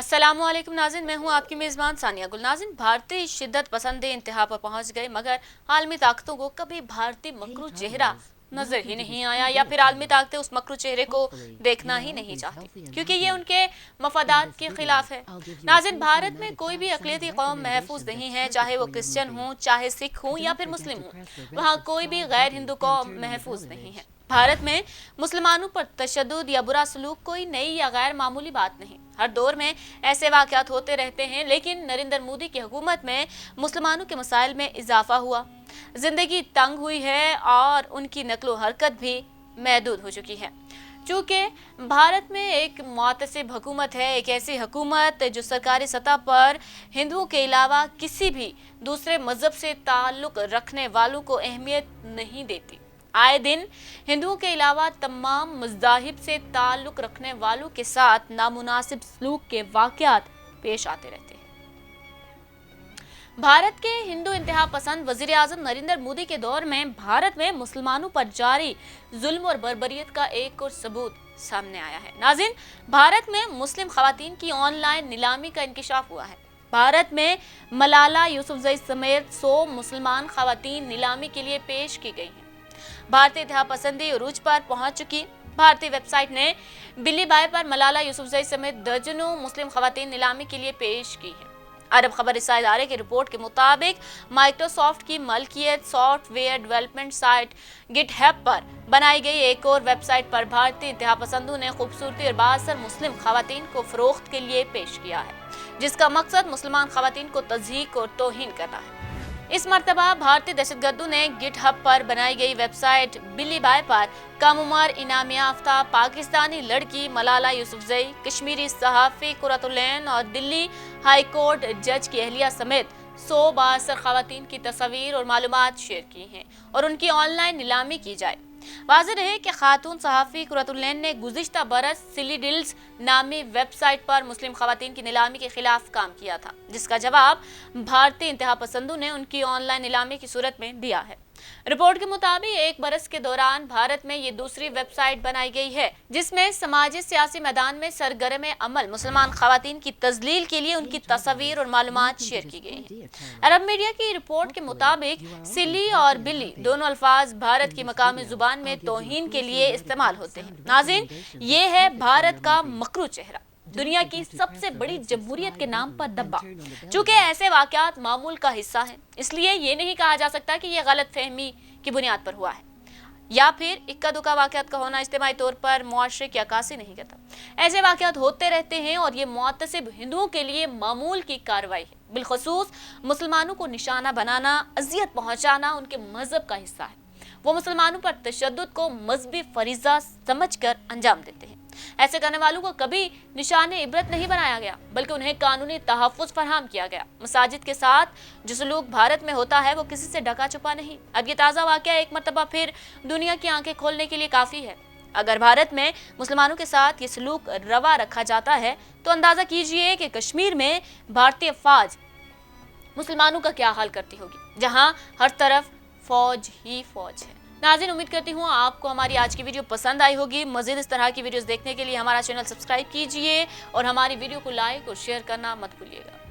अस्सलामु अलैकुम नाज़रीन, मैं हूं आपकी मेज़बान सानिया गुल। नाज़रीन, भारतीय शिद्दत पसंदे इंतहा पर पहुंच गए, मगर आलमी ताकतों को कभी भारतीय मकरू चेहरा नजर ही नहीं आया, या फिर आलमी ताकतें उस मकरू चेहरे को देखना ही नहीं चाहती, क्योंकि ये उनके मफादात के खिलाफ है। नाज़रीन, भारत में कोई भी अक़लियती कौम महफूज नहीं है, चाहे वो क्रिश्चियन हो, चाहे सिख हो या फिर मुस्लिम हो। वहाँ कोई भी गैर हिंदू कौम महफूज नहीं है। भारत में मुसलमानों पर तशद्दुद या बुरा सलूक कोई नई या गैर मामूली बात नहीं। हर दौर में ऐसे वाक़यात होते रहते हैं, लेकिन नरेंद्र मोदी की हुकूमत में मुसलमानों के मसाइल में इजाफा हुआ, जिंदगी तंग हुई है और उनकी नक्लो हरकत भी महदूद हो चुकी है। चूँकि भारत में एक मुतसिब हुकूमत है, एक ऐसी हुकूमत जो सरकारी सतह पर हिंदुओं के अलावा किसी भी दूसरे मजहब से ताल्लुक़ रखने वालों को अहमियत नहीं देती। आए दिन हिंदुओं के अलावा तमाम मज़ाहिब से ताल्लुक़ रखने वालों के साथ नामुनासिब सलूक के वाक़यात पेश आते रहते हैं। भारत के हिंदू इंतहा पसंद वज़ीर आज़म नरेंद्र मोदी के दौर में भारत में मुसलमानों पर जारी जुल्म और बर्बरियत का एक और सबूत सामने आया है। नाज़रीन, भारत में मुस्लिम ख़वातीन की ऑनलाइन नीलामी का इंकिशाफ हुआ है। भारत में मलाला यूसुफजई समेत 100 मुसलमान ख़वातीन नीलामी के लिए पेश की गई हैं। भारतीय इंतहा पसंदी उरूज पर पहुंच चुकी। भारतीय वेबसाइट ने बिल्ली बाय पर मलाला यूसुफजई समेत दर्जनों मुस्लिम ख़वातीन नीलामी के लिए पेश की है। अरब खबर रिसाई इदारे की रिपोर्ट के मुताबिक माइक्रोसॉफ्ट की मलकियत सॉफ्टवेयर डेवलपमेंट साइट गिटहब पर बनाई गई एक और वेबसाइट पर भारतीय इंतहा पसंदों ने खूबसूरती और बाअसर मुस्लिम ख़वातीन को फरोख्त के लिए पेश किया है, जिसका मकसद मुसलमान ख़वातीन को तज़हीक और तौहीन करना है। इस मरतबा भारतीय दहशतगर्दों ने गिटहब पर बनाई गई वेबसाइट बिल्ली बाय पर कम उम्र इनाम याफ्ता पाकिस्तानी लड़की मलाला यूसुफजई, कश्मीरी सहाफ़ी कुरतुलैन और दिल्ली हाई कोर्ट जज की अहलिया समेत 100 बाअसर ख़वातीन की तस्वीर और मालूमात शेयर की हैं और उनकी ऑनलाइन नीलामी की जाए। वाज़ेह रहे कि खातून सहाफ़ी कुरतुलैन ने गुज़िश्ता बरस सिली डील्स नामी वेबसाइट पर मुस्लिम ख़वातीन की नीलामी के खिलाफ काम किया था, जिसका जवाब भारतीय इंतहा पसंदों ने उनकी ऑनलाइन नीलामी की सूरत में दिया है। रिपोर्ट के मुताबिक एक बरस के दौरान भारत में ये दूसरी वेबसाइट बनाई गई है, जिसमें समाजी सियासी मैदान में सरगर्म अमल मुसलमान ख़वातीन की तजलील के लिए उनकी तस्वीर और मालूमात शेयर की गई हैं। अरब मीडिया की रिपोर्ट के मुताबिक सिली और बिल्ली दोनों अल्फाज भारत की मकामी जुबान में तौहीन के लिए इस्तेमाल होते हैं। नाज़रीन, ये है भारत का मकरू चेहरा, दुनिया की सबसे बड़ी जमहूरियत के नाम पर दब्बा। चूंकि ऐसे वाक़यात मामूल का हिस्सा हैं, इसलिए ये नहीं कहा जा सकता कि यह गलत फहमी की बुनियाद पर हुआ है या फिर इक्का दुक्का वाक़यात का होना इज्तिमाई तौर पर मुआशरे की अक्कासी नहीं करता। ऐसे वाक़यात होते रहते हैं और ये मुतसिब हिंदुओं के लिए मामूल की कार्रवाई है। बिलखसूस मुसलमानों को निशाना बनाना, अजियत पहुँचाना उनके मजहब का हिस्सा है। वो मुसलमानों पर तशद्दुद को मजहबी फरीज़ा समझकर अंजाम देते हैं। ऐसे करने वालों को कभी निशाने इबरत नहीं बनाया गया, बल्कि उन्हें कानूनी तहफ़्फ़ुज़ फराहम किया गया। मसाजिद के साथ जो सलूक भारत में होता है वो किसी से ढका छुपा नहीं। अब ये ताज़ा वाक़या एक मरतबा फिर दुनिया की आंखें खोलने के लिए काफ़ी है। अगर भारत में मुसलमानों के साथ ये सलूक रवा रखा जाता है तो अंदाज़ा कीजिए कि कश्मीर में भारतीय फ़ौज मुसलमानों का क्या हाल करती होगी, जहाँ हर तरफ फ़ौज ही फ़ौज है। नाज़रीन, उम्मीद करती हूँ आपको हमारी आज की वीडियो पसंद आई होगी। मज़ीद इस तरह की वीडियोस देखने के लिए हमारा चैनल सब्सक्राइब कीजिए और हमारी वीडियो को लाइक और शेयर करना मत भूलिएगा।